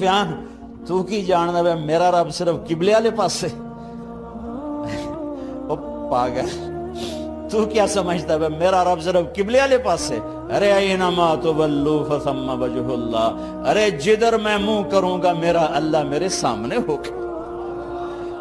سفیان تو کی جاننا ہے میرا رب صرف قبلے والے پاس سے؟ او پاگل، تو کیا سمجھتا ہے میرا رب صرف قبلے والے پاس سے؟ ارے اینما تولوا فثم وجہ اللہ، ارے جدھر میں منہ کروں گا میرا اللہ میرے سامنے ہوگا۔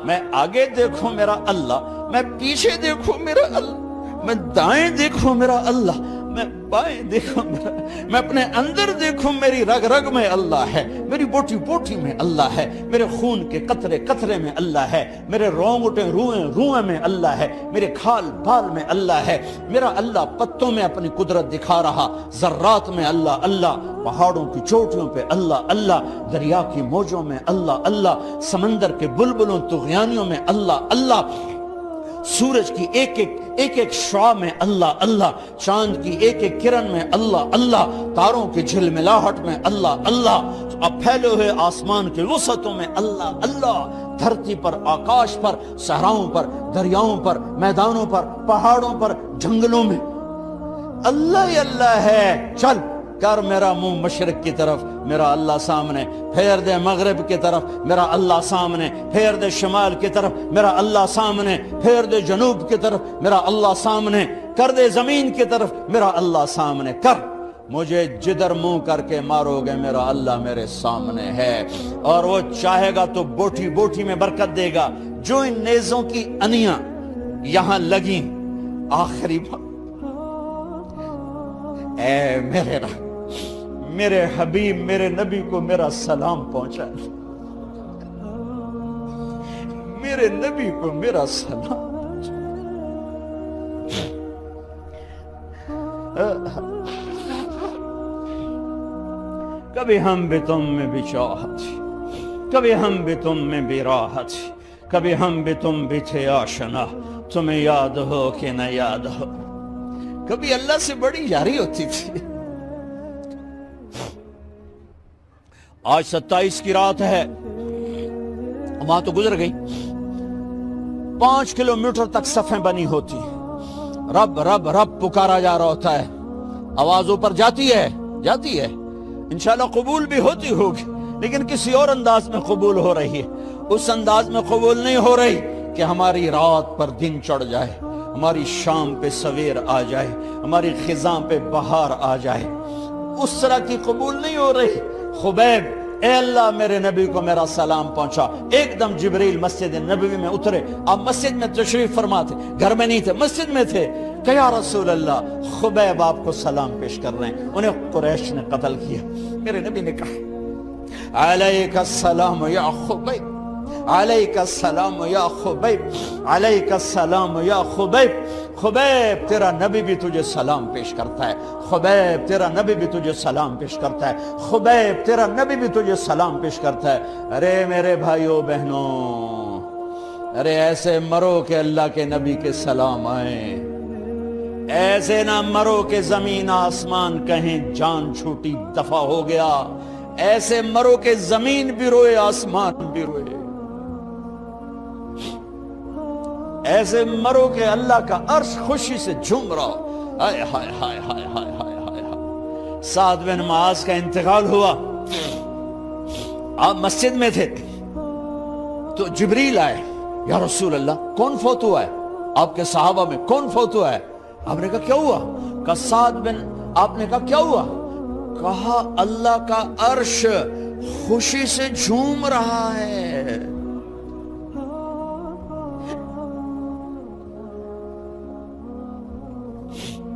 میں آگے دیکھوں میرا اللہ، میں پیچھے دیکھوں میرا اللہ، میں دائیں دیکھوں میرا اللہ، میں بائیں دیکھوں میرا، میں اپنے اندر دیکھوں میری رگ رگ میں اللہ ہے، میری بوٹی بوٹی میں اللہ ہے، میرے خون کے قطرے قطرے میں اللہ ہے، میرے رونگٹے روئیں روئیں میں اللہ ہے، میرے کھال بال میں اللہ ہے، میرا اللہ پتوں میں اپنی قدرت دکھا رہا، ذرات میں اللہ اللہ، پہاڑوں کی چوٹیوں پہ اللہ اللہ، دریا کی موجوں میں اللہ اللہ، سمندر کے بلبلوں طغیانیوں میں اللہ اللہ، سورج کی ایک ایک شعاع میں اللہ اللہ، چاند کی ایک ایک کرن میں اللہ اللہ، تاروں کی جھلملاہٹ میں اللہ اللہ، اب پھیلے ہوئے آسمان کے وسعتوں میں اللہ اللہ، دھرتی پر، آکاش پر، صحراؤں پر، دریاؤں پر، میدانوں پر، پہاڑوں پر، جنگلوں میں اللہ ہی اللہ ہے۔ چل کر میرا منہ مشرق کی طرف، میرا اللہ سامنے، پھیر دے مغرب کی طرف، میرا اللہ سامنے، پھیر دے شمال کی طرف، میرا اللہ سامنے، پھیر دے جنوب کی طرف، میرا اللہ سامنے، کر دے زمین کی طرف، میرا اللہ سامنے کر، مجھے جدھر منہ کر کے مارو گے میرا اللہ میرے سامنے ہے، اور وہ چاہے گا تو بوٹی بوٹی میں برکت دے گا۔ جو ان نیزوں کی انیاں یہاں لگیں، آخری بات، اے میرے رب، میرے حبیب میرے نبی کو میرا سلام پہنچا، میرے نبی کو میرا سلام پہنچا۔ کبھی ہم بھی تم میں بھی چاہت، کبھی ہم بھی تم میں بھی راحت، کبھی ہم بھی تم بھی تھے آشنا، تمہیں یاد ہو کہ نہ یاد ہو، کبھی اللہ سے بڑی یاری ہوتی تھی۔ آج 27 کی رات ہے، وہاں تو گزر گئی، 5 کلومیٹر تک صفیں بنی ہوتی، رب رب رب پکارا جا رہا ہوتا ہے، آواز اوپر جاتی ہے انشاءاللہ قبول بھی ہوتی ہوگی، لیکن کسی اور انداز میں قبول ہو رہی ہے، اس انداز میں قبول نہیں ہو رہی کہ ہماری رات پر دن چڑھ جائے، ہماری شام پہ سویر آ جائے، ہماری خزاں پہ بہار آ جائے، اس طرح کی قبول نہیں ہو رہی۔ خبیب، اے اللہ میرے نبی کو میرا سلام پہنچا۔ ایک دم جبریل مسجد نبوی میں اترے، آپ مسجد میں تشریف فرما تھے، گھر میں نہیں تھے، مسجد میں تھے، کہ یا رسول اللہ خبیب آپ کو سلام پیش کر رہے ہیں، انہیں قریش نے قتل کیا۔ میرے نبی نے کہا علیک السلام یا خبیب، علیک السلام یا خبیب، علیک السلام یا خبیب، خبیب تیرا نبی بھی تجھے سلام پیش کرتا ہے، خبیب تیرا نبی بھی تجھے سلام پیش کرتا ہے، خبیب تیرا نبی بھی تجھے سلام پیش کرتا ہے۔ ارے میرے بھائیو بہنوں، ارے ایسے مرو کہ اللہ کے نبی کے سلام آئیں، ایسے نہ مرو کہ زمین آسمان کہیں جان چھوٹی دفع ہو گیا، ایسے مرو کہ زمین بھی روئے آسمان بھی روئے، ایسے مرو کہ اللہ کا عرش خوشی سے جھوم رہا ہو۔ ہائے ہائے ہائے ہائے ہائے ہائے ہائے۔ سعد بن معاذ کا انتقال ہوا، آپ مسجد میں تھے تو جبریل آئے، یا رسول اللہ کون فوت ہوا ہے؟ آپ کے صحابہ میں کون فوت ہوا ہے؟ آپ نے کہا کیا ہوا؟ کہا سعد بن، آپ نے کہا کیا ہوا؟ کہا اللہ کا عرش خوشی سے جھوم رہا ہے۔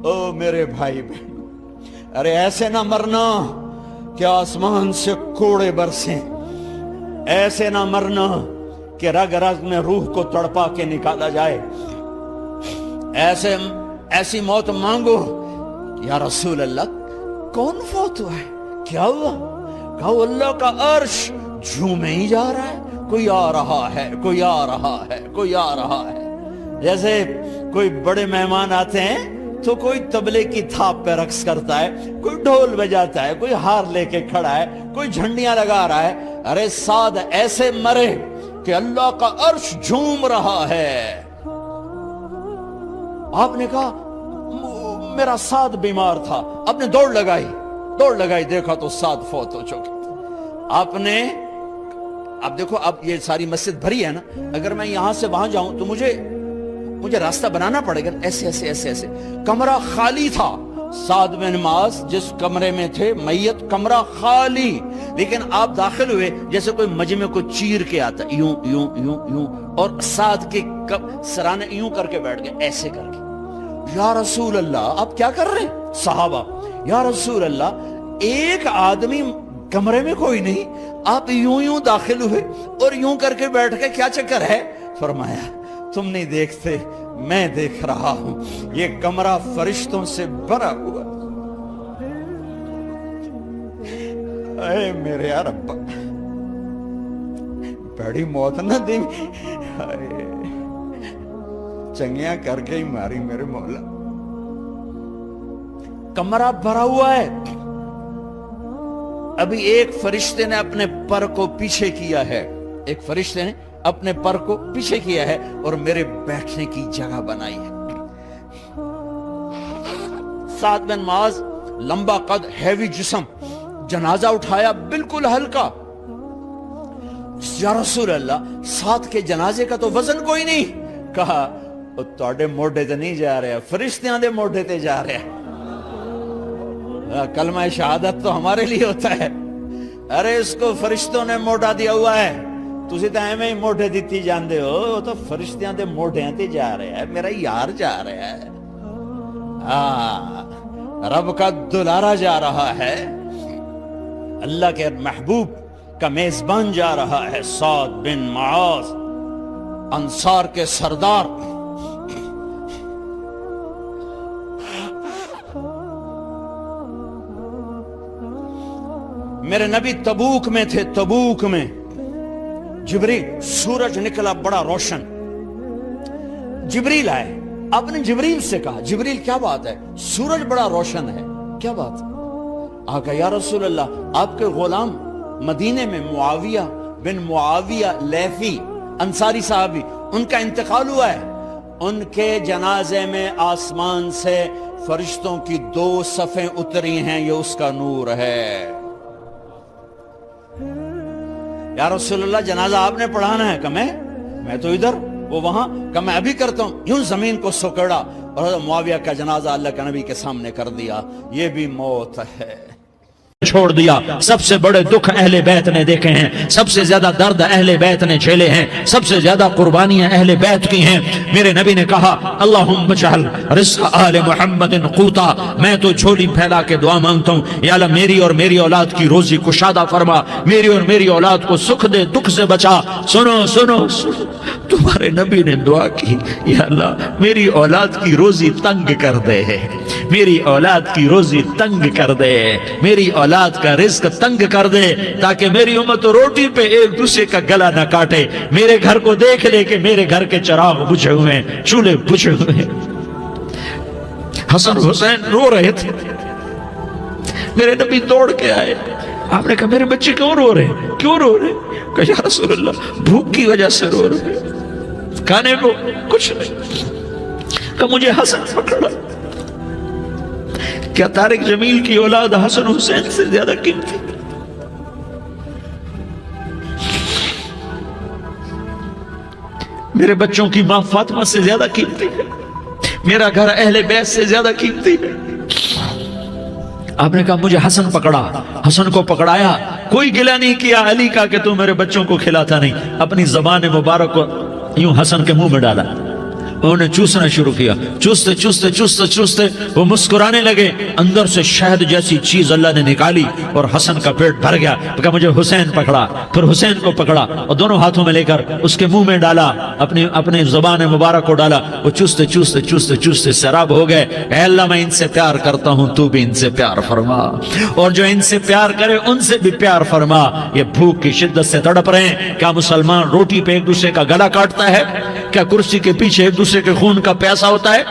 او میرے بھائی بہن، ارے ایسے نہ مرنا کہ آسمان سے کوڑے برسیں، ایسے نہ مرنا کہ رگ رگ میں روح کو تڑپا کے نکالا جائے، ایسی موت مانگو۔ یا رسول اللہ کون فوت ہوا ہے؟ کیا ہوا؟ کہا اللہ کا عرش جھومے ہی جا رہا ہے، کوئی آ رہا ہے، کوئی آ رہا ہے، کوئی آ رہا ہے۔ جیسے کوئی بڑے مہمان آتے ہیں تو کوئی طبلے کی تھاپ پہ رقص کرتا ہے، کوئی ڈھول بجاتا ہے، کوئی ہار لے کے کھڑا ہے، کوئی جھنڈیاں لگا رہا ہے۔ ارے سعد ایسے مرے کہ اللہ کا عرش جھوم رہا ہے۔ آپ نے کہا میرا سعد بیمار تھا، آپ نے دوڑ لگائی، دیکھا تو سعد فوت ہو چکے۔ آپ نے اب دیکھو اب یہ ساری مسجد بھری ہے نا, اگر میں یہاں سے وہاں جاؤں تو مجھے راستہ بنانا پڑے گا, ایسے ایسے ایسے ایسے. کمرہ خالی تھا. سعد بن معاذ جس کمرے میں تھے میت, کمرہ خالی, لیکن آپ داخل ہوئے جیسے کوئی مجمع کو چیر کے آتا, یوں یوں یوں یوں, اور سعد کے سرانے یوں کر کے بیٹھ گئے, ایسے کر کے. یا رسول اللہ آپ کیا کر رہے ہیں؟ صحابہ, یا رسول اللہ ایک آدمی کمرے میں کوئی نہیں, آپ یوں یوں داخل ہوئے اور یوں کر کے بیٹھ کے, کیا چکر ہے؟ فرمایا تم نہیں دیکھتے, میں دیکھ رہا ہوں, یہ کمرہ فرشتوں سے بھرا ہوا. اے میرے رب, بڑی موت نہ دی, چنگیاں کر کے ہی ماری میرے مولا. کمرہ بھرا ہوا ہے. ابھی ایک فرشتے نے اپنے پر کو پیچھے کیا ہے, ایک فرشتے نے اپنے پر کو پیچھے کیا ہے اور میرے بیٹھنے کی جگہ بنائی ہے. سعد بن معاذ لمبا قد, ہیوی جسم, جنازہ اٹھایا بالکل ہلکا. یا رسول اللہ سعد کے جنازے کا تو وزن کوئی نہیں. کہا تواڈے موڈے تے نہیں جا رہا, فرشتیاں دے موڈے تے جا رہا. کلمہ شہادت تو ہمارے لیے ہوتا ہے, ارے اس کو فرشتوں نے موڈا دیا ہوا ہے, تسی تو ایویں ہی موڈے دیتی جاندے ہو, تو فرشتیاں دے موڈیاں تے جا رہا ہے, میرا یار جا رہا ہے, رب کا دلارا جا رہا ہے, اللہ کے محبوب کا میزبان جا رہا ہے. سعد بن معاذ انصار کے سردار, میرے نبی تبوک میں تھے. تبوک میں جبریل, سورج نکلا بڑا روشن, جبریل آئے. آپ نے جبریل سے کہا جبریل کیا بات ہے, سورج بڑا روشن ہے, کیا بات ہے؟ آقا یا رسول اللہ آپ کے غلام مدینے میں معاویہ بن معاویہ لیثی انصاری صحابی, ان کا انتقال ہوا ہے. ان کے جنازے میں آسمان سے فرشتوں کی 2 صفیں اتری ہیں, یہ اس کا نور ہے. یا رسول اللہ جنازہ آپ نے پڑھانا ہے؟ کہ میں تو ادھر, وہ وہاں. کہ میں ابھی کرتا ہوں. یوں زمین کو سکڑا اور معاویہ کا جنازہ اللہ کا نبی کے سامنے کر دیا. یہ بھی موت ہے. چھوڑ دیا. سب سے بڑے دکھ اہل بیت نے دیکھے ہیں, سب سے زیادہ درد اہل بیت نے جھیلے ہیں, سب سے زیادہ قربانیاں اہل بیت کی ہیں. میرے نبی نے کہا اللہم اجعل رزق آل محمد قوتا, میں تو جھولی پھیلا کے دعا مانگتا ہوں, یا اللہ میری اور میری اولاد کی روزی کشادہ فرما, میری اور میری اولاد کو سکھ دے, دکھ سے بچا. سنو سنو سنو, تمہارے نبی نے دعا کی, یا اللہ میری اولاد کی روزی تنگ کر دے, میری اولاد کی روزی تنگ کر دے, میری اولاد کا رزق تنگ کر دے, تاکہ میری امت روٹی پہ ایک دوسرے کا گلا نہ کاٹے. میرے گھر کو دیکھ لے کہ میرے گھر کے چراغ بجھے ہوئے ہیں, چولہے بجھے ہوئے ہیں. حسن حسین رو رہے تھے. میرے نبی دوڑ کے آئے. آپ نے کہا میرے بچے کیوں رو رہے ہیں, کیوں رو رہے ہیں؟ کہ یا رسول اللہ بھوک کی وجہ سے رو رہے ہیں, کھانے کو کچھ نہیں. کہ مجھے حسن پکڑا. کیا طارق جمیل کی اولاد حسن حسین سے زیادہ قیمتی؟ میرے بچوں کی ماں فاطمہ سے زیادہ قیمتی ہے, میرا گھر اہل بیت سے زیادہ قیمتی ہے. آپ نے کہا مجھے حسن پکڑا. حسن کو پکڑایا, کوئی گلہ نہیں کیا علی کا کہ تو میرے بچوں کو کھلاتا نہیں. اپنی زبان مبارک کو یوں حسن کے منہ میں ڈالا, انہوں نے چوسنا شروع کیا. چوستے چوستے چوستے چوستے وہ مسکرانے لگے. اندر سے شہد جیسی چیز اللہ نے نکالی اور حسن کا پیٹ بھر گیا. کہا مجھے حسین پکڑا. پھر حسین کو پکڑا اور دونوں ہاتھوں میں لے کر اس کے منہ میں ڈالا, اپنی زبان مبارک کو ڈالا. وہ چوستے چوستے چوستے چوستے سیراب ہو گئے. اے اللہ میں ان سے پیار کرتا ہوں, تو بھی ان سے پیار فرما, اور جو ان سے پیار کرے ان سے بھی پیار فرما. یہ بھوک کی شدت سے تڑپ رہے ہیں. کیا مسلمان روٹی پہ ایک دوسرے کا گلا کاٹتا ہے؟ کیا کرسی کے پیچھے ایک دوسرے کے خون کا پیاسا ہوتا ہے؟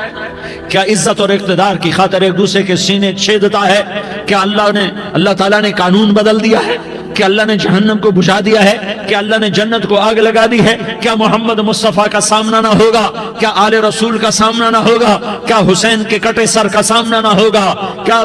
کیا عزت اور اقتدار کی خاطر ایک دوسرے کے سینے چھیدتا ہے؟ کیا اللہ تعالیٰ نے قانون بدل دیا ہے؟ کیا اللہ نے جہنم کو بجھا دیا ہے؟ کیا اللہ نے جنت کو آگ لگا دی ہے؟ کیا محمد مصطفیٰ کا سامنا نہ ہوگا؟ کیا آل رسول کا سامنا نہ ہوگا؟ کیا حسین کے کٹے سر کا سامنا نہ ہوگا؟ کیا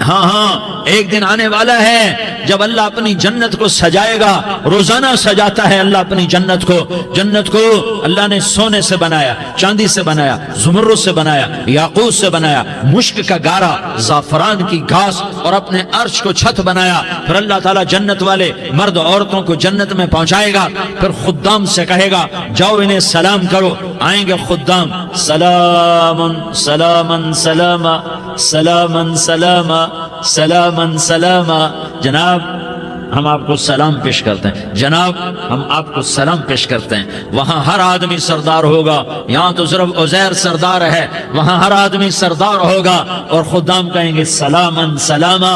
ہاں ہاں ایک دن آنے والا ہے جب اللہ اپنی جنت کو سجائے گا. روزانہ سجاتا ہے اللہ اپنی جنت کو. جنت کو اللہ نے سونے سے بنایا, چاندی سے بنایا, زمرد سے بنایا, یاقوت سے بنایا, مشک کا گارا, زعفران کی گھاس اور اپنے عرش کو چھت بنایا. پھر اللہ تعالیٰ جنت والے مرد عورتوں کو جنت میں پہنچائے گا. پھر خدام سے کہے گا جاؤ انہیں سلام کرو. آئیں گے خدام, سلام سلام سلاما سلام سلاما سلام سلاما. جناب ہم آپ کو سلام پیش کرتے ہیں, جناب ہم آپ کو سلام پیش کرتے ہیں. وہاں ہر آدمی سردار ہوگا. یہاں تو صرف عزیر سردار ہے, وہاں ہر آدمی سردار ہوگا. اور خدام کہیں گے سلامن سلاما.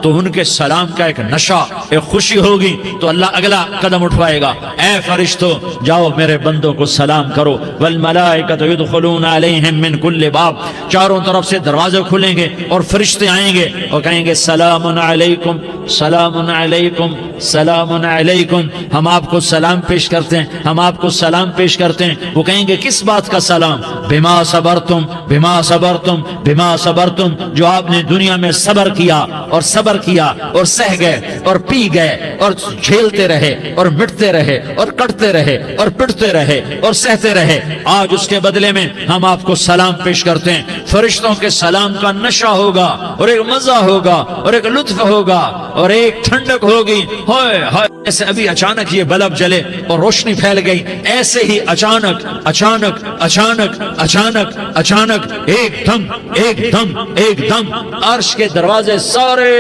تو ان کے سلام کا ایک نشہ, ایک خوشی ہوگی. تو اللہ اگلا قدم اٹھوائے گا, اے فرشتوں جاؤ میرے بندوں کو سلام کرو. والملائکۃ یدخلون علیہم من کل باب. چاروں طرف سے دروازے کھلیں گے اور فرشتے آئیں گے اور کہیں گے سلام علیکم سلام علیکم سلام علیکم. ہم آپ کو سلام پیش کرتے ہیں, ہم آپ کو سلام پیش کرتے ہیں. وہ کہیں گے کس بات کا سلام؟ بما صبرتم بما صبرتم بما صبرتم. جو آپ نے دنیا میں صبر کیا اور صبر کیا اور سہ گئے اور پی گئے اور جھیلتے رہے اور مٹتے رہے اور کٹتے رہے اور پٹتے رہے اور سہتے رہے, آج اس کے بدلے میں ہم آپ کو سلام پیش کرتے ہیں. فرشتوں کے سلام کا نشہ ہوگا اور ایک مزہ ہوگا اور ایک لطف ہوگا اور ایک ٹھنڈک ہوگی. ہوئے ہوئے ایسے ابھی اچانک یہ بلب جلے اور روشنی پھیل گئی, ایسے ہی اچانک اچانک اچانک اچانک اچانک ایک دم ایک دم ایک دم عرش کے دروازے سارے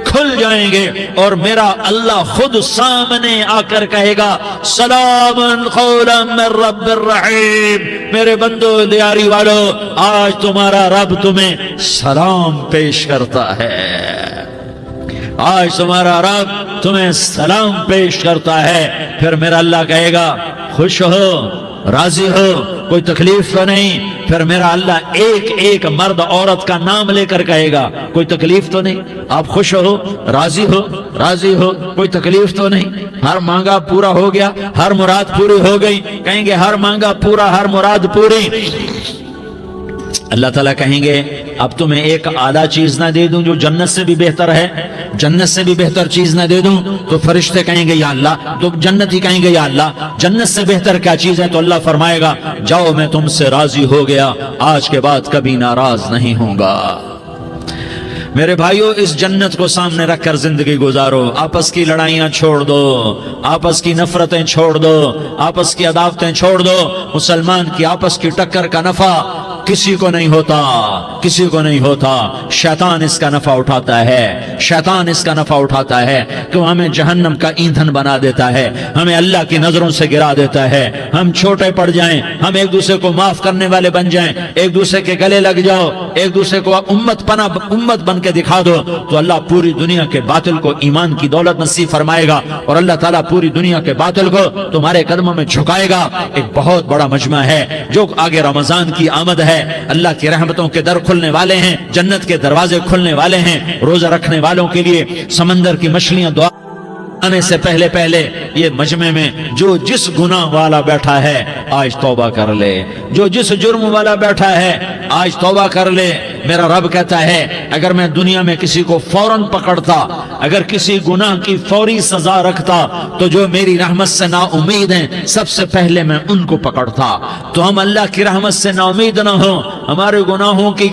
کھل جائیں گے اور میرا اللہ خود سامنے آ کر کہے گا سلام قولا من رب الرحیم. میرے بندو دیاری والو, آج تمہارا رب تمہیں سلام پیش کرتا ہے. آج تمہارا رب تمہیں سلام پیش کرتا ہے. پھر میرا اللہ کہے گا خوش ہو, راضی ہو, کوئی تکلیف تو نہیں. پھر میرا اللہ ایک ایک مرد عورت کا نام لے کر کہے گا کوئی تکلیف تو نہیں, آپ خوش ہو, راضی ہو, راضی ہو, کوئی تکلیف تو نہیں. ہر مانگا پورا ہو گیا, ہر مراد پوری ہو گئی. کہیں گے ہر مانگا پورا, ہر مراد پوری. اللہ تعالیٰ کہیں گے اب تمہیں ایک اعلیٰ چیز نہ دے دوں جو جنت سے بھی بہتر ہے, جنت سے بھی بہتر چیز نہ دے دوں؟ تو فرشتے کہیں گے یا اللہ, تو جنتی کہیں گے یا اللہ جنت سے بہتر کیا چیز ہے؟ تو اللہ فرمائے گا جاؤ میں تم سے راضی ہو گیا, آج کے بعد کبھی ناراض نہیں ہوں گا. میرے بھائیو, اس جنت کو سامنے رکھ کر زندگی گزارو. آپس کی لڑائیاں چھوڑ دو, آپس کی نفرتیں چھوڑ دو, آپس کی عداوتیں چھوڑ دو. مسلمان کی آپس کی ٹکر کا نفع کسی کو نہیں ہوتا, کسی کو نہیں ہوتا. شیطان اس کا نفع اٹھاتا ہے, شیطان اس کا نفع اٹھاتا ہے کہ وہ ہمیں جہنم کا ایندھن بنا دیتا ہے, ہمیں اللہ کی نظروں سے گرا دیتا ہے. ہم چھوٹے پڑ جائیں, ہم ایک دوسرے کو معاف کرنے والے بن جائیں, ایک دوسرے کے گلے لگ جاؤ, ایک دوسرے کو امت بن کے دکھا دو, تو اللہ پوری دنیا کے باطل کو ایمان کی دولت نصیب فرمائے گا اور اللہ تعالیٰ پوری دنیا کے باطل کو تمہارے قدموں میں جھکائے گا. ایک بہت بڑا مجمع ہے جو آگے رمضان کی آمد ہے. اللہ کی رحمتوں کے در کھلنے والے ہیں, جنت کے دروازے کھلنے والے ہیں. روزہ رکھنے والوں کے لیے سمندر کی مچھلیاں دعا آنے سے پہلے پہلے یہ مجمع میں جو جس گناہ والا بیٹھا ہے آج توبہ کر لے, جو جس جرم والا بیٹھا ہے آج توبہ کر لے. میرا رب کہتا ہے اگر میں دنیا میں کسی کو فوراً پکڑتا, اگر کسی گناہ کی فوری سزا رکھتا, تو جو میری رحمت سے نا امید ہیں سب سے پہلے میں ان کو پکڑتا. تو ہم اللہ کی رحمت سے نا امید نہ ہوں, ہمارے گناہوں کی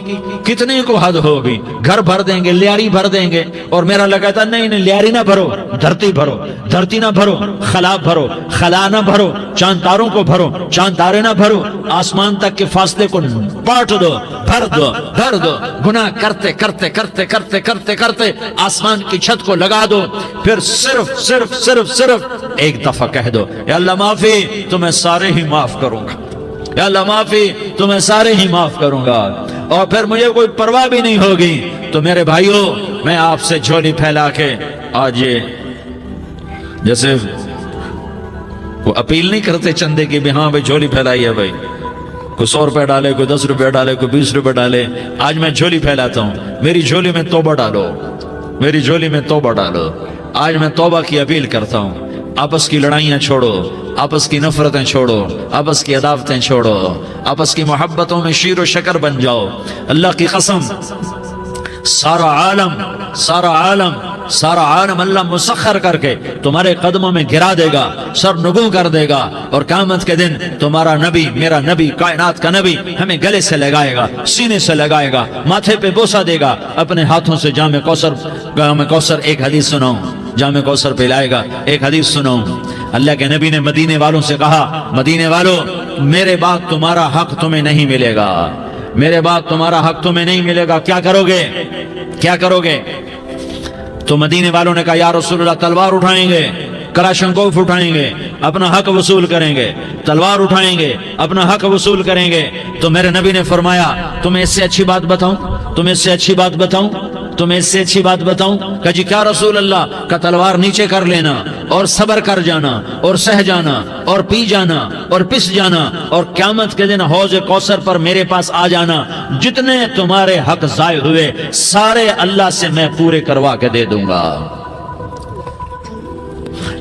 کتنے کو حد ہوگی. گھر بھر دیں گے, لیاری بھر دیں گے, اور میرا اللہ کہتا نہیں نہیں لیاری نہ بھرو, دھرتی بھرو, دھرتی نہ بھرو, خلا بھرو, خلا نہ بھرو, چاند تاروں کو بھرو, چاند تارے نہ بھرو, آسمان تک کے فاصلے کو بانٹ دو, بھر دو, بھر دو. گناہ کرتے کرتے کرتے کرتے کرتے کرتے آسمان کی چھت کو لگا دو. پھر صرف صرف صرف صرف ایک دفعہ کہہ دو یا اللہ معافی, تو میں سارے ہی معاف کروں گا. یا اللہ معافی, تو میں سارے ہی معاف کروں گا. اور پھر مجھے کوئی پرواہ بھی نہیں ہوگی. تو میرے بھائیوں, میں آپ سے جھولی پھیلا کے آج یہ جیسے وہ اپیل نہیں کرتے چندے کی بھی ہاں بھائی جھولی پھیلائی ہے, بھائی کوئی 100 روپے ڈالے, کوئی 10 روپے ڈالے, کوئی 20 روپے ڈالے. آج میں جھولی پھیلاتا ہوں, میری جھولی میں توبہ ڈالو, میری جھولی میں توبہ ڈالو. آج میں توبہ کی اپیل کرتا ہوں. آپس کی لڑائیاں چھوڑو, آپس کی نفرتیں چھوڑو, آپس کی عداوتیں چھوڑو, آپس کی محبتوں میں شیر و شکر بن جاؤ. اللہ کی قسم سارا عالم اللہ مسخر کر کے تمہارے قدموں میں گرا دے گا، سر نگوں کر دے گا، اور قیامت کے دن تمہارا نبی، میرا نبی، کائنات کا نبی ہمیں گلے سے لگائے گا، سینے سے لگائے گا، ماتھے پہ بوسہ دے گا، اپنے ہاتھوں سے جام کوثر ایک حدیث سناؤں، جام کوثر پلائے گا، ایک حدیث سناؤں۔ اللہ کے نبی نے مدینے والوں سے کہا، مدینے والوں میرے بعد تمہارا حق تمہیں نہیں ملے گا، میرے بعد تمہارا حق تمہیں نہیں ملے گا، کیا کرو گے؟ کیا کرو گے؟ تو مدینے والوں نے کہا یا رسول اللہ تلوار اٹھائیں گے، کراشنکوف اٹھائیں گے، اپنا حق وصول کریں گے، تلوار اٹھائیں گے، اپنا حق وصول کریں گے۔ تو میرے نبی نے فرمایا تمہیں اس سے اچھی بات بتاؤں، تمہیں اس سے اچھی بات بتاؤں، تمہیں اس سے اچھی بات بتاؤں؟ کہا جی کیا رسول اللہ؟ کا تلوار نیچے کر لینا اور صبر کر جانا اور سہ جانا اور پی جانا اور پس جانا، اور قیامت کے دن حوض کوثر پر میرے پاس آ جانا، جتنے تمہارے حق ضائع ہوئے سارے اللہ سے میں پورے کروا کے دے دوں گا۔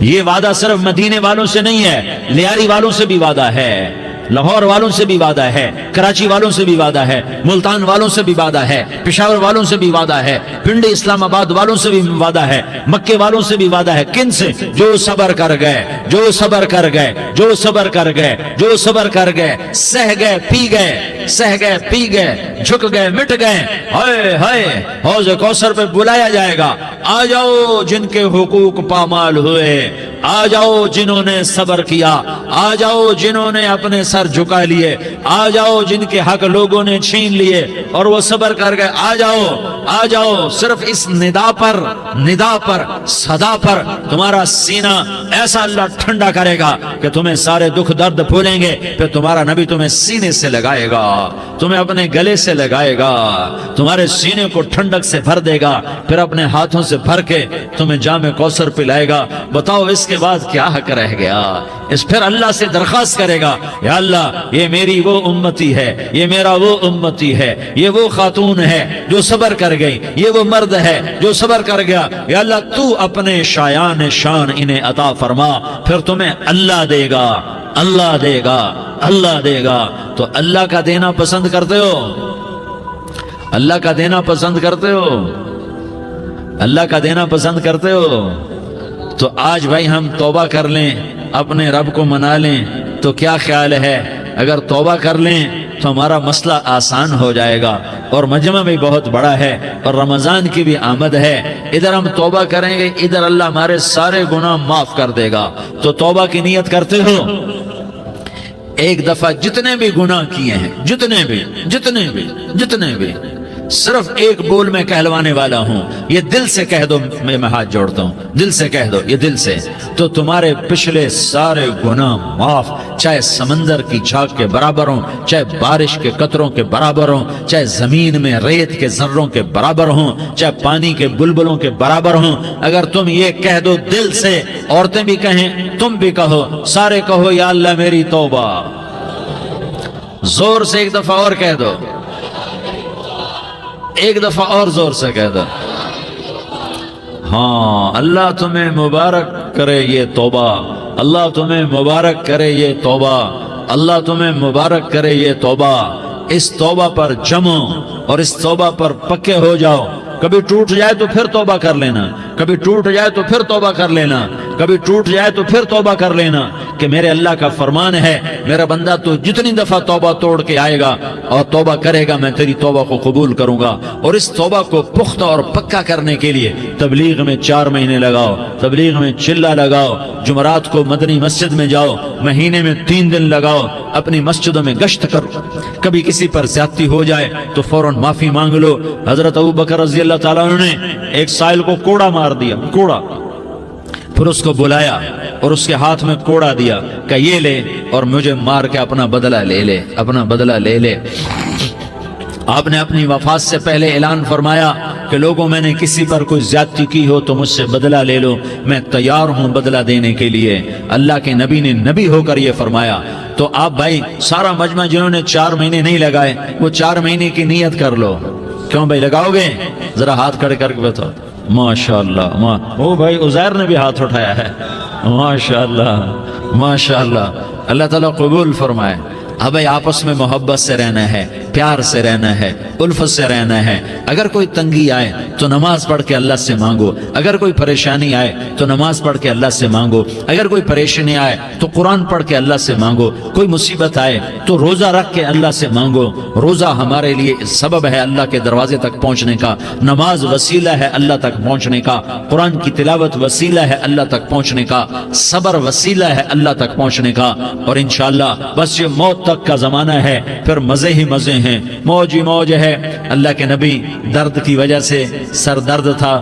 یہ وعدہ صرف مدینے والوں سے نہیں ہے، لیاری والوں سے بھی وعدہ ہے، لاہور والوں سے بھی وعدہ ہے، کراچی والوں سے بھی وعدہ ہے، ملتان والوں سے بھی وعدہ ہے، پشاور والوں سے بھی وعدہ ہے، پنڈی اسلام آباد والوں سے بھی وعدہ ہے، مکے والوں سے بھی وعدہ ہے۔ کن سے؟ جو صبر کر گئے، جو صبر کر گئے، جو صبر کر گئے، جو صبر کر گئے، سہ گئے پی گئے، سہ گئے پی گئے، جھک گئے مٹ گئے، ہائے ہائے حوض کوثر پہ بلایا جائے گا، آ جاؤ جن کے حقوق پامال ہوئے، آ جاؤ جنہوں نے صبر کیا، آ جاؤ جنہوں نے اپنے سر جھکا لیے، آ جاؤ جن کے حق لوگوں نے چھین لیے اور وہ صبر کر گئے، آ جاؤ آ جاؤ۔ صرف اس ندا پر صدا پر تمہارا سینہ ایسا اللہ ٹھنڈا کرے گا کہ تمہیں سارے دکھ درد بھولیں گے، پھر تمہارا نبی تمہیں سینے سے لگائے گا، تمہیں اپنے گلے سے لگائے گا، تمہارے سینے کو ٹھنڈک سے بھر دے گا، پھر اپنے ہاتھوں سے بھر کے تمہیں جام کوثر پلائے گا۔ بتاؤ اس کے بعد کیا حق رہ گیا؟ اس پھر اللہ سے درخواست کرے گا، یا اللہ یہ میری وہ امتی ہے، یہ میرا وہ امتی ہے، یہ وہ خاتون ہے جو صبر کر گئی، یہ وہ مرد ہے جو صبر کر گیا، یا اللہ تو اپنے شایان شان انہیں عطا فرما، پھر تمہیں اللہ دے گا، اللہ دے گا، اللہ دے گا۔ تو اللہ کا دینا پسند کرتے ہو؟ اللہ کا دینا پسند کرتے ہو؟ اللہ کا دینا پسند کرتے ہو؟ تو آج بھائی ہم توبہ کر لیں، اپنے رب کو منا لیں، تو کیا خیال ہے اگر توبہ کر لیں تو ہمارا مسئلہ آسان ہو جائے گا، اور مجمع بھی بہت بڑا ہے اور رمضان کی بھی آمد ہے، ادھر ہم توبہ کریں گے، ادھر اللہ ہمارے سارے گناہ معاف کر دے گا۔ تو توبہ کی نیت کرتے ہو؟ ایک دفعہ جتنے بھی گناہ کیے ہیں، جتنے بھی صرف ایک بول میں کہلوانے والا ہوں، یہ دل سے کہہ دو، میں ہاتھ جوڑتا ہوں، دل سے کہہ دو، یہ دل سے، تو تمہارے پچھلے سارے گناہ معاف، چاہے سمندر کی جھاگ کے برابر ہوں، چاہے بارش کے قطروں کے برابر ہوں، چاہے زمین میں ریت کے ذروں کے برابر ہوں، چاہے پانی کے بلبلوں کے برابر ہوں۔ اگر تم یہ کہہ دو دل سے، عورتیں بھی کہیں، تم بھی کہو، سارے کہو یا اللہ میری توبہ، زور سے ایک دفعہ اور کہہ دو، ایک دفعہ اور زور سے کہہ دو۔ ہاں اللہ تمہیں مبارک کرے یہ توبہ، اللہ تمہیں مبارک کرے یہ توبہ، اللہ تمہیں مبارک کرے یہ توبہ۔ اس توبہ پر جمو اور اس توبہ پر پکے ہو جاؤ۔ کبھی ٹوٹ جائے تو پھر توبہ کر لینا، کبھی ٹوٹ جائے تو پھر توبہ کر لینا، کبھی ٹوٹ جائے تو پھر توبہ کر لینا، کہ میرے اللہ کا فرمان ہے میرا بندہ تو جتنی دفعہ توبہ توڑ کے آئے گا اور توبہ کرے گا میں تیری توبہ کو قبول کروں گا۔ اور اس توبہ کو پختہ اور پکا کرنے کے لیے تبلیغ میں 4 مہینے لگاؤ، تبلیغ میں چلہ لگاؤ، جمعرات کو مدنی مسجد میں جاؤ، مہینے میں 3 دن لگاؤ، اپنی مسجدوں میں گشت کرو، کبھی کسی پر زیادتی ہو جائے تو فوراً معافی مانگ لو۔ حضرت ابوبکر رضی اللہ تعالیٰ عنہ نے ایک سائل کو کوڑا مار دیا، کوڑا، پھر اس کو بلایا اور اس کے ہاتھ میں کوڑا دیا کہ یہ لے اور مجھے مار کے اپنا بدلہ لے لے، اپنا بدلہ لے لے۔ آپ نے اپنی وفات سے پہلے اعلان فرمایا کہ لوگوں میں نے کسی پر کوئی زیادتی کی ہو تو مجھ سے بدلہ لے لو، میں تیار ہوں بدلہ دینے کے لیے۔ اللہ کے نبی نے نبی ہو کر یہ فرمایا۔ تو آپ بھائی سارا مجمع جنہوں نے 4 مہینے نہیں لگائے وہ 4 مہینے کی نیت کر لو۔ کیوں بھائی لگاؤ گے؟ ذرا ہاتھ کھڑے کر کے بتاؤ۔ ماشاءاللہ، وہ بھائی عزیر نے بھی ہاتھ اٹھایا ہے، ماشاءاللہ ماشاءاللہ، اللہ تعالیٰ قبول فرمائے۔ اب بھائی آپس میں محبت سے رہنا ہے، پیار سے رہنا ہے، الفت سے رہنا ہے۔ اگر کوئی تنگی آئے تو نماز پڑھ کے اللہ سے مانگو، اگر کوئی پریشانی آئے تو نماز پڑھ کے اللہ سے مانگو، اگر کوئی پریشانی آئے تو قرآن پڑھ کے اللہ سے مانگو، کوئی مصیبت آئے تو روزہ رکھ کے اللہ سے مانگو۔ روزہ ہمارے لیے سبب ہے اللہ کے دروازے تک پہنچنے کا، نماز وسیلہ ہے اللہ تک پہنچنے کا، قرآن کی تلاوت وسیلہ ہے اللہ تک پہنچنے کا، صبر وسیلہ ہے اللہ تک پہنچنے کا۔ اور انشاءاللہ بس یہ موت تک کا زمانہ ہے، پھر مزے ہی مزے ہیں، موج ہی موج ہے۔ اللہ کے نبی درد کی وجہ سے سر درد تھا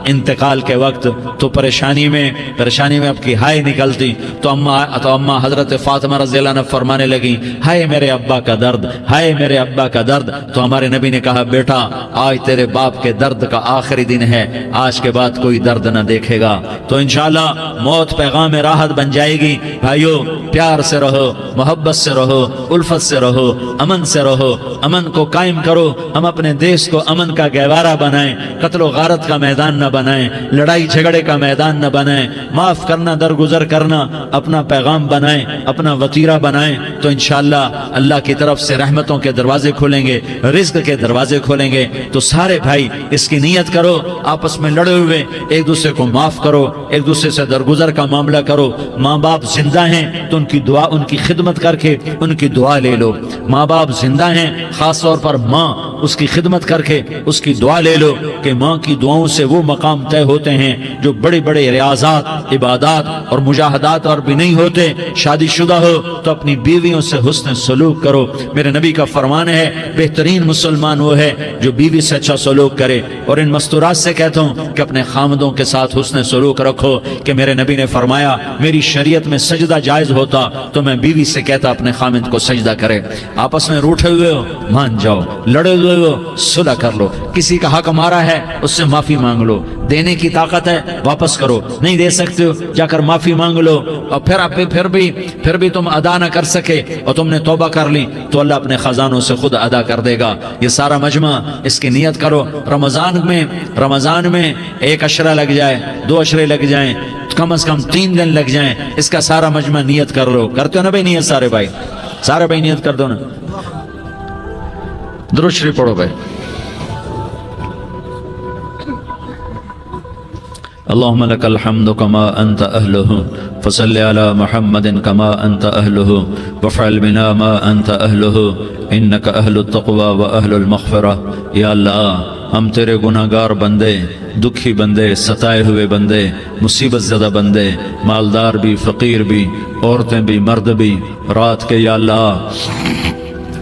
انتقال کے وقت، تو پریشانی میں اب کی ہائے نکلتی تو اماں حضرت فاطمہ رضی اللہ عنہ فرمانے لگی، ہائے میرے ابا کا درد، ہائے میرے ابا کا درد۔ تو ہمارے نبی نے کہا، بیٹا آج تیرے باپ کے درد کا آخری دن ہے، آج کے بعد کوئی درد نہ دیکھے گا۔ تو انشاءاللہ موت پیغام راحت بن جائے گی۔ بھائیو پیار سے رہو، محبت سے رہو، الفت سے رہو، امن سے رہو، امن کو قائم کرو۔ ہم اپنے دیش کو امن کا گہوارہ بنائیں، قتل و غارت کا میدان نہ بنائیں، لڑائی جھگڑے کا میدان نہ بنائیں، معاف کرنا درگزر کرنا اپنا پیغام بنائیں، اپنا وتیرہ بنائیں۔ تو انشاءاللہ اللہ کی طرف سے رحمتوں کے دروازے کھولیں گے، رزق کے دروازے کھولیں گے۔ تو سارے بھائی اس کی نیت کرو، آپس میں لڑے ہوئے ایک دوسرے کو معاف کرو، ایک دوسرے سے درگزر کا معاملہ کرو۔ ماں باپ زندہ ہیں تو ان کی دعا، ان کی خدمت کر کے ان کی دعا لے لو۔ ماں باپ زندہ ہیں، خاص طور پر ماں، اس کی خدمت کر کے اس کی دعا لے لو، کہ ماں کی دعاؤں سے وہ مقام طے ہوتے ہیں جو بڑے بڑے ریاضات، عبادات اور مجاہدات اور بھی نہیں ہوتے۔ شادی شدہ ہو تو اپنی بیویوں سے حسن سلوک کرو۔ میرے نبی کا فرمان ہے، بہترین مسلمان وہ ہے جو بیوی سے اچھا سلوک کرے۔ اور ان مستورات سے کہتا ہوں کہ اپنے خامدوں کے ساتھ حسن سلوک رکھو، کہ میرے نبی نے فرمایا میری شریعت میں سجدہ جائز ہوتا تو میں بیوی سے کہتا اپنے خامد کو سجدہ کرے۔ آپس میں روٹھے ہوئے ہو مان جاؤ، لڑے ہوئے ہو صلح کر لو، کسی کا حق مارا ہے اس سے معافی مانگ لو، دینے کی طاقت ہے واپس کرو، نہیں دے سکتے ہو جا کر معافی مانگ لو۔ اور پھر بھی تم ادا نہ کر سکے اور تم نے توبہ کر لی تو اللہ اپنے خزانوں سے خود ادا کر دے گا۔ یہ سارا مجمع اس کی نیت کرو۔ رمضان میں 1 عشرہ لگ جائے، 2 عشرے لگ جائیں، کم از کم 3 دن لگ جائیں، اس کا سارا مجمع نیت کر لو۔ کرتے ہو نا بھائی نیت؟ سارے بھائی نیت کر دو نا۔ درود شریف پڑھو بھائی۔ اللهم لك الحمد كما أنت أهله فصل على محمد كما أنت أهله وفعل بنا ما أنت أهله إنك أهل التقوى وأهل المغفرة۔ یا اللہ ہم تیرے گناہگار بندے، دکھی بندے، ستائے ہوئے بندے، مصیبت زدہ بندے، مالدار بھی، فقیر بھی، عورتیں بھی، مرد بھی، رات کے یا اللہ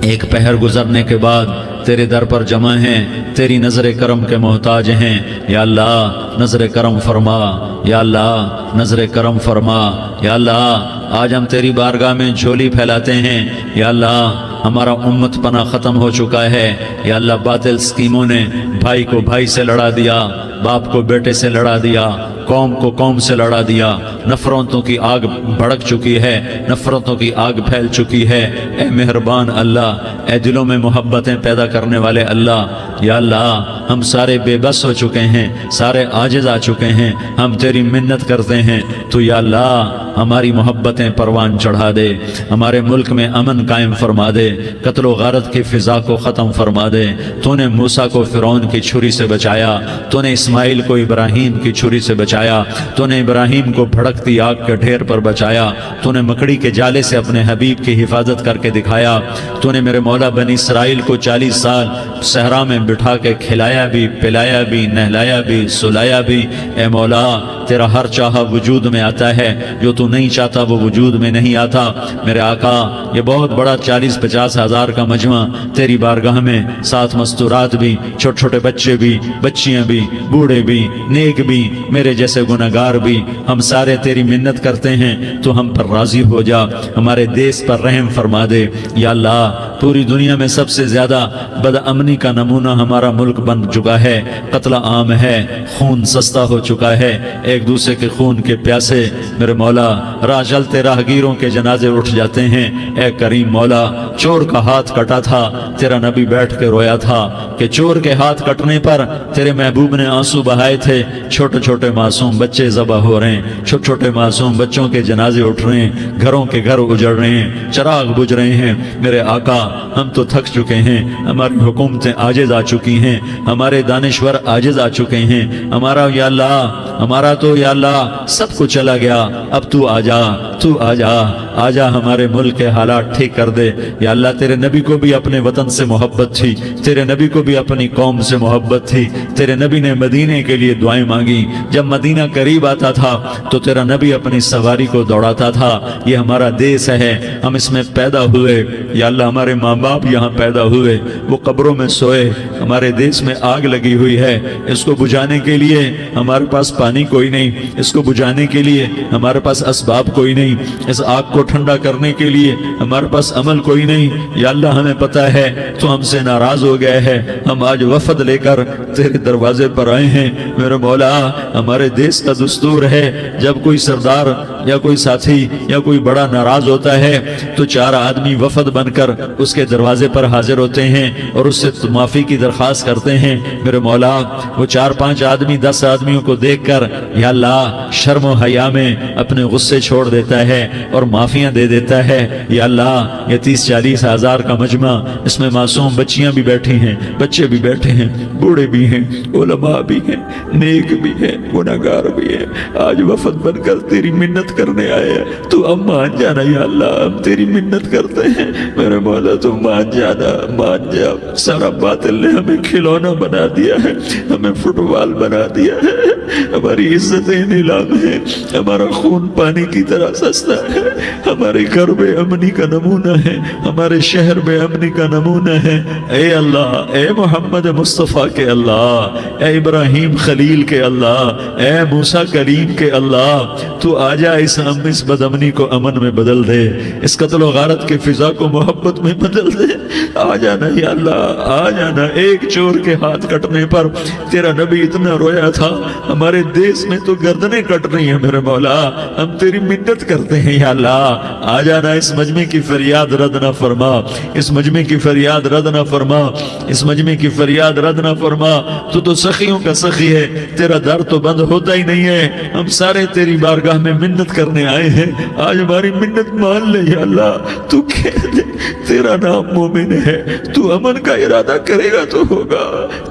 ایک پہر گزرنے کے بعد تیرے در پر جمع ہیں، تیری نظر کرم کے محتاج ہیں۔ یا اللہ نظر کرم فرما، یا اللہ نظر کرم فرما۔ یا اللہ آج ہم تیری بارگاہ میں جھولی پھیلاتے ہیں۔ یا اللہ ہمارا امت پناہ ختم ہو چکا ہے۔ یا اللہ باطل سکیموں نے بھائی کو بھائی سے لڑا دیا، باپ کو بیٹے سے لڑا دیا، قوم کو قوم سے لڑا دیا، نفرتوں کی آگ بھڑک چکی ہے، نفرتوں کی آگ پھیل چکی ہے۔ اے مہربان اللہ، اے دلوں میں محبتیں پیدا کرنے والے اللہ، یا اللہ ہم سارے بے بس ہو چکے ہیں، سارے عاجز آ چکے ہیں، ہم تیری منت کرتے ہیں تو یا اللہ ہماری محبتیں پروان چڑھا دے، ہمارے ملک میں امن قائم فرما دے، قتل و غارت کی فضا کو ختم فرما دے۔ تو نے موسیٰ کو فرعون کی چھری سے بچایا، تو نے اسماعیل کو ابراہیم کی چھری سے بچایا، تو نے ابراہیم کو بھڑکتی آگ کے ڈھیر پر بچایا، تو نے مکڑی کے جالے سے اپنے حبیب کی حفاظت کر کے دکھایا، تو نے میرے مولا بنی اسرائیل کو 40 سال صحرا میں بٹھا کے کھلایا بھی، پلایا بھی، نہلایا بھی، سلایا بھی۔ اے مولا تیرا ہر چاہا وجود میں آتا ہے، جو تو نہیں چاہتا وہ وجود میں نہیں آتا۔ میرے آقا یہ بہت بڑا 40-50 ہزار کا مجمع تیری بارگاہ میں، ساتھ مستورات بھی، چھوٹے چھوٹے بچے بھی، بچیاں بھی، بوڑھے بھی، نیک بھی، میرے جیسے گناہگار بھی، ہم سارے تیری منت کرتے ہیں تو ہم پر راضی ہو جا، ہمارے دیس پر رحم فرما دے۔ یا اللہ پوری دنیا میں سب سے زیادہ بد امنی کا نمونہ ہمارا ملک بن بن چکا ہے، قتل عام ہے، خون سستا ہو چکا ہے، ایک دوسرے کے خون کے پیاسے میرے مولا راہ چلتے راہگیروں کے جنازے اٹھ جاتے ہیں۔ اے کریم مولا، چور کا ہاتھ کٹا تھا، تیرا نبی بیٹھ کے رویا تھا کہ چور کے ہاتھ کٹنے پر تیرے محبوب نے آنسو بہائے تھے، چھوٹے چھوٹے معصوم بچے ذبح ہو رہے ہیں، چھوٹے چھوٹے معصوم بچوں کے جنازے اٹھ رہے ہیں، گھروں کے گھر اجڑ رہے ہیں، چراغ بجھ رہے ہیں۔ میرے آقا، ہم تو تھک چکے ہیں، ہماری حکومتیں عاجز آ چکی ہیں، ہمارے دانشور عاجز آ چکے ہیں، ہمارا یا اللہ، ہمارا تو یا اللہ سب کچھ چلا گیا، اب تو آ جا، تو آ جا، آ جا، ہمارے ملک کے حالات ٹھیک کر دے۔ یا اللہ، تیرے نبی کو بھی اپنے وطن سے محبت تھی، تیرے نبی کو بھی اپنی قوم سے محبت تھی، تیرے نبی نے مدینے کے لیے دعائیں مانگی، جب مدینہ قریب آتا تھا تو تیرا نبی اپنی سواری کو دوڑاتا تھا۔ یہ ہمارا دیس ہے، ہم اس میں پیدا ہوئے، یا اللہ ہمارے ماں باپ یہاں پیدا ہوئے، وہ قبروں میں سوئے، ہمارے دیس میں آگ لگی ہوئی ہے، اس کو بجھانے کے لیے ہمارے پاس پانی کوئی نہیں، اس کو بجھانے کے لیے ہمارے پاس اسباب کوئی نہیں، اس آگ کو ٹھنڈا کرنے کے لیے ہمارے پاس عمل کوئی نہیں۔ یا اللہ ہمیں پتہ ہے تو ہم سے ناراض ہو گئے ہے، ہم آج وفد لے کر تیرے دروازے پر آئے ہیں۔ میرے مولا، ہمارے دیس کا دستور ہے جب کوئی سردار یا کوئی ساتھی یا کوئی بڑا ناراض ہوتا ہے تو 4 آدمی وفد بن کر اس کے دروازے پر حاضر ہوتے ہیں اور اس سے معافی کی درخواست کرتے ہیں۔ میرے مولا، وہ 4-5 آدمی 10 آدمیوں کو دیکھ کر یا اللہ شرم و حیا میں اپنے غصے چھوڑ دیتا ہے اور معافیاں دے دیتا ہے۔ یا اللہ، یہ 30-40 ہزار کا مجمع، اس میں معصوم بچیاں بھی بیٹھی ہیں، بچے بھی بیٹھے ہیں، بوڑھے بھی ہیں، علماء بھی ہیں، نیک بھی ہیں، گناہگار بھی ہیں، آج وفد بن کر تیری منت کرنے آئے ہیں، تو اب مان جانا یا اللہ، ہم تیری منت کرتے ہیں۔ میرے مولا تو مان جانا، مان جا۔ سارا باطل نے ہمیں کھلونا بنا دیا ہے، ہمیں فٹ بال بنا دیا ہے، ہماری عزتیں نیلام ہیں، ہمارا خون پانی کی طرح سستا ہے، ہمارے گھر بے امنی کا نمونہ ہے، ہمارے شہر بے امنی کا نمونہ ہے۔ اے اللہ، اے محمد مصطفیٰ کے اللہ، اے ابراہیم خلیل کے اللہ، اے موسیٰ کریم کے اللہ، تو آجا اس بد امنی کو امن میں بدل دے، اس قتل و غارت کے فضا کو محبت میں بدل دے۔ آ جانا یا اللہ، آ جانا۔ ایک چور کے ہاتھ کٹنے پر تیرا نبی اتنا رویا تھا، ہمارے دیس میں تو گردنیں کٹ رہی ہیں۔ میرے مولا، ہم تیری منت کرتے ہیں یا اللہ، آ جانا، اس مجمع کی فریاد رد نہ فرما، اس مجمع کی فریاد رد نہ فرما، اس مجمع کی فریاد رد نہ فرما۔ تو سخیوں کا سخی ہے، تیرا در تو بند ہوتا ہی نہیں ہے، ہم سارے تیری بارگاہ میں منت کرنے آئے ہیں، آج ہماری منت مان لے یا اللہ۔ تو کہہ دے تیرا نام مومن ہے، تو امن کا ارادہ کرے گا تو ہوگا،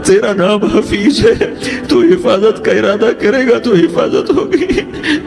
تیرا نام حفیظ ہے، تو حفاظت کا ارادہ کرے گا تو حفاظت ہوگی،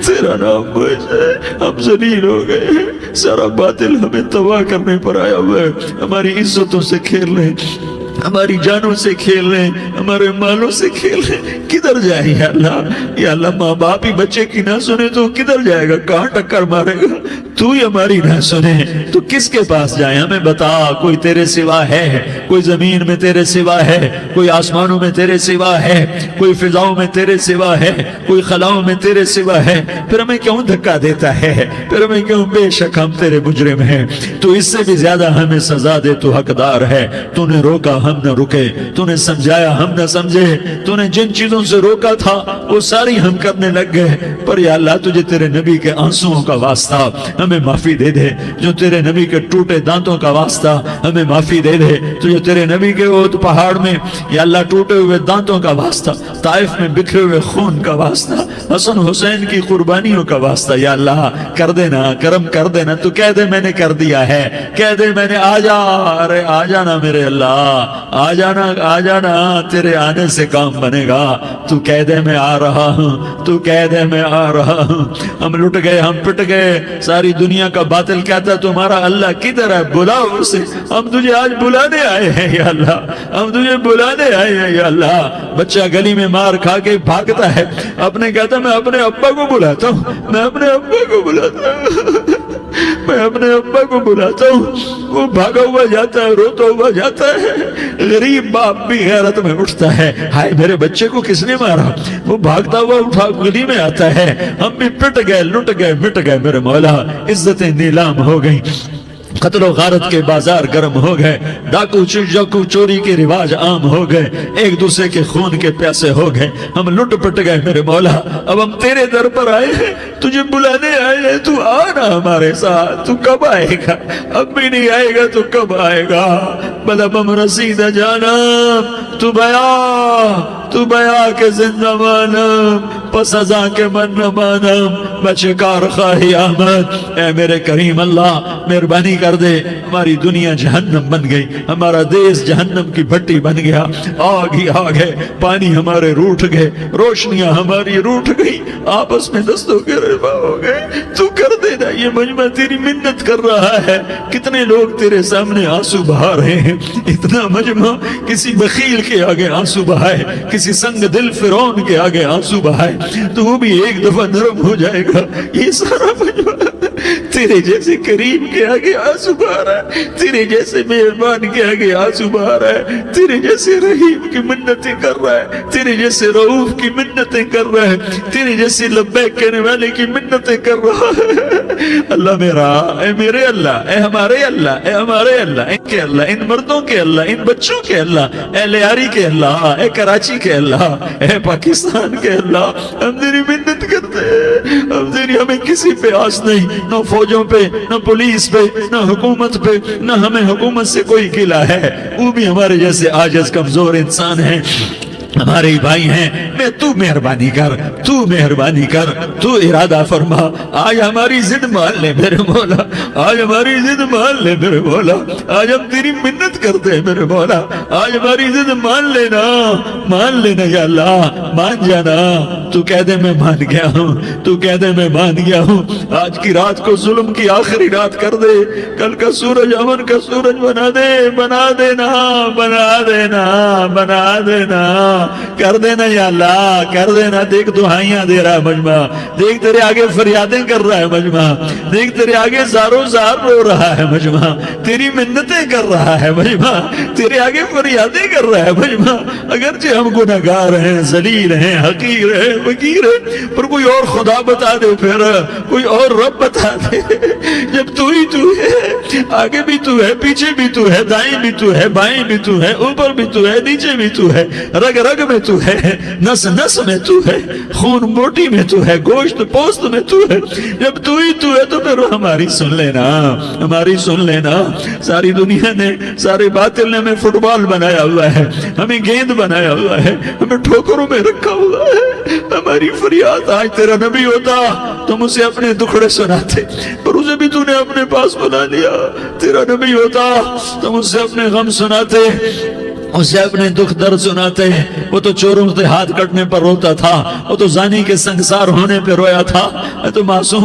تیرا نام موج ہے۔ ہم ذلیل ہو گئے ہیں، سارا باطل ہمیں تباہ کرنے پر آیا ہوا ہے، ہماری عزتوں سے کھیل رہے ہیں، ہماری جانوں سے کھیل رہے ہیں، ہمارے مالوں سے کھیل رہے ہیں۔ کدھر جائے یا اللہ؟ یا اللہ، ماں باپ ہی بچے کی نہ سنے تو کدھر جائے گا؟ کہاں ٹکر مارے گا؟ تو ہی ہماری نہ سنے تو کس کے پاس جائیں؟ ہمیں بتا، کوئی تیرے سوا ہے؟ کوئی زمین میں تیرے سوا ہے؟ کوئی آسمانوں میں تیرے سوا ہے؟ کوئی فضاؤں میں تیرے سوا ہے؟ کوئی خلاؤں میں تیرے سوا ہے؟ پھر ہمیں کیوں دھکا دیتا ہے؟ پھر ہمیں کیوں؟ بے شک ہم تیرے مجرم ہیں، تو اس سے بھی زیادہ ہمیں سزا دے، تو حقدار ہے۔ تو نے روکا، ہم نہ رکے، تو نے سمجھایا، ہم نہ سمجھے، تو نے جن چیزوں سے روکا تھا وہ ساری ہم کرنے لگ گئے، پر یا اللہ تجھے تیرے نبی کے آنسوؤں کا واسطہ ہمیں معافی دے دے، جو تیرے نبی کے ٹوٹے دانتوں کا واسطہ ہمیں معافی دے دے، تجھے تیرے نبی کے اود پہاڑ میں یا اللہ ٹوٹے ہوئے دانتوں کا واسطہ، طائف میں بکھرے ہوئے خون کا واسطہ، حسن حسین کی قربانیوں کا واسطہ، یا اللہ کر دینا، کرم کر دینا۔ تو کہہ دے میں نے کر دیا ہے، کہہ دے میں نے، آ جا، ارے آ جانا میرے اللہ، آ جانا، آ جانا، تیرے آنے سے کام بنے گا۔ تو کہہ دے میں آ رہا ہوں، تو کہہ دے میں آ رہا ہوں۔ ہم لٹ گئے، ہم پٹ گئے، ساری دنیا کا باطل کہتا ہے تمہارا اللہ کدھر ہے؟ بلاؤ اسے، ہم تجھے آج بلانے آئے ہیں یا اللہ، ہم تجھے بلانے آئے ہیں یا اللہ۔ بچہ گلی میں مار کھا کے بھاگتا ہے، اپنے کہتا میں اپنے ابا کو بلاتا ہوں، میں اپنے ابا کو بلاتا ہوں، میں اپنے ابا کو بلاتا ہوں، وہ بھاگا ہوا جاتا ہے، روتا ہوا جاتا ہے۔ غریب باپ بھی غیرت میں اٹھتا ہے، ہائے میرے بچے کو کس نے مارا؟ وہ بھاگتا ہوا اٹھا گلی میں آتا ہے، ہم بھی پٹ گئے، لٹ گئے، مٹ گئے۔ میرے مولا عزتیں نیلام ہو گئیں، قتل و غارت کے بازار گرم ہو گئے، ڈاکو چوری کے رواج عام ہو گئے، ایک دوسرے کے خون کے پیاسے ہو گئے، ہم لٹ پٹ گئے میرے مولا۔ اب ہم تیرے در پر آئے ہیں، تجھے بلانے آئے ہیں، تو آنا ہمارے ساتھ۔ تو کب آئے گا؟ اب بھی نہیں آئے گا تو کب آئے گا؟ بلبم رسید جانم تو بیا کے زندہ مانم، پس ازاں کے من نہ مانم، میں شکار خواہی آمد۔ اے میرے کریم اللہ مہربانی کر دے، ہماری دنیا جہنم بن گئی، ہمارا دیس جہنم کی بھٹی بن گیا، آگ ہی آگ ہے، پانی ہمارے روٹھ گئے، روشنیاں ہماری روٹھ گئی، آپس میں دستوں کے رفا ہو گئے۔ تو کر دے نا، یہ مجمع تیری منت کر رہا ہے۔ کتنے لوگ تیرے سامنے آنسو بہا رہے ہیں، اتنا مجمع کسی بخیل کے آگے آنسو بہائے، کسی سنگ دل فرعون کے آگے آنسو بہائے تو وہ بھی ایک دفعہ نرم ہو جائے گا۔ یہ سارا مجمع تیرے جیسے کریم کے آگے آنسو بہا رہا ہے، تیرے جیسے مہربان کے آگے آنسو بہا رہا ہے، تیرے جیسے رحیم کی منتیں کر رہا ہے، تیرے جیسے رؤوف کی منتیں کر رہا ہے، تیرے جیسے لبیک کہنے والے کی منتیں کر رہا ہے۔ اللہ میرا، اے میرے اللہ، اے ہمارے اللہ، اے ہمارے اللہ، ان کے اللہ، ان مردوں کے اللہ، ان بچوں کے اللہ، اے لیاری کے اللہ، اے کراچی کے اللہ، اے پاکستان کے اللہ، ہم تیری منت کرتے ہیں، ہمیں کسی پہ آس نہیں، نہ فوجوں پہ، نہ پولیس پہ، نہ حکومت پہ، نہ ہمیں حکومت سے کوئی گلہ ہے، وہ بھی ہمارے جیسے عاجز کمزور انسان ہیں، ہمارے بھائی ہیں۔ میں تو مہربانی کر، تو ارادہ فرما، آج ہماری ضد مان لے میرے مولا، آج ہماری ضد مان لے میرے مولا، آج ہم تیری منت کرتے ہیں میرے مولا، آج ہماری ضد مان لینا یا اللہ، مان جانا۔ تو کہہ دے میں مان گیا ہوں، تو کہہ دے میں مان گیا ہوں۔ آج کی رات کو ظلم کی آخری رات کر دے، کل کا سورج امن کا سورج بنا دینا، کر دینا یا اللہ، کر دینا۔ دیکھ دعائیاں دے رہا ہے مجمع، دیکھ تیرے آگے فریادیں کر رہا ہے مجمع، دیکھ تیرے آگے زارو زار رو رہا ہے مجمع، تیری منتیں کر رہا ہے مجمع، تیرے آگے فریادیں کر رہا ہے مجمع۔ اگرچہ ہم گناہگار ہیں، ذلیل ہیں، حقیر ہیں، فقیر ہیں، پر کوئی اور خدا بتا دے، پھر کوئی اور رب بتا دے۔ جب تو ہی تو ہے، آگے بھی تو ہے، پیچھے بھی تو ہے، دائیں بھی تو ہے، بائیں بھی تو ہے، اوپر بھی تو ہے، نیچے بھی تو ہے، رگ رگ میں تو ہے، نس نس میں تو ہے، خون بوٹی میں تو ہے، گوشت پوست میں تو ہے۔ جب تو ہی تو ہے تو پھر ہماری سن لینا۔ ساری دنیا نے، سارے باطل نے ہمیں فٹ بال بنایا ہوا ہے، ہمیں گیند بنایا ہوا ہے، ہمیں ٹھوکروں میں رکھا ہوا ہے۔ ہماری فریاد، آج تیرا نبی ہوتا تم اسے اپنے دکھڑے سناتے، پر اسے بھی تو نے اپنے پاس بنا لیا۔ تیرا نبی ہوتا تم اسے اپنے غم سناتے، اسے اپنے دکھ درد سناتے۔ وہ تو چوروں سے ہاتھ کٹنے پر روتا تھا، وہ تو زانی کے سنگسار ہونے پہ رویا تھا، تو معصوم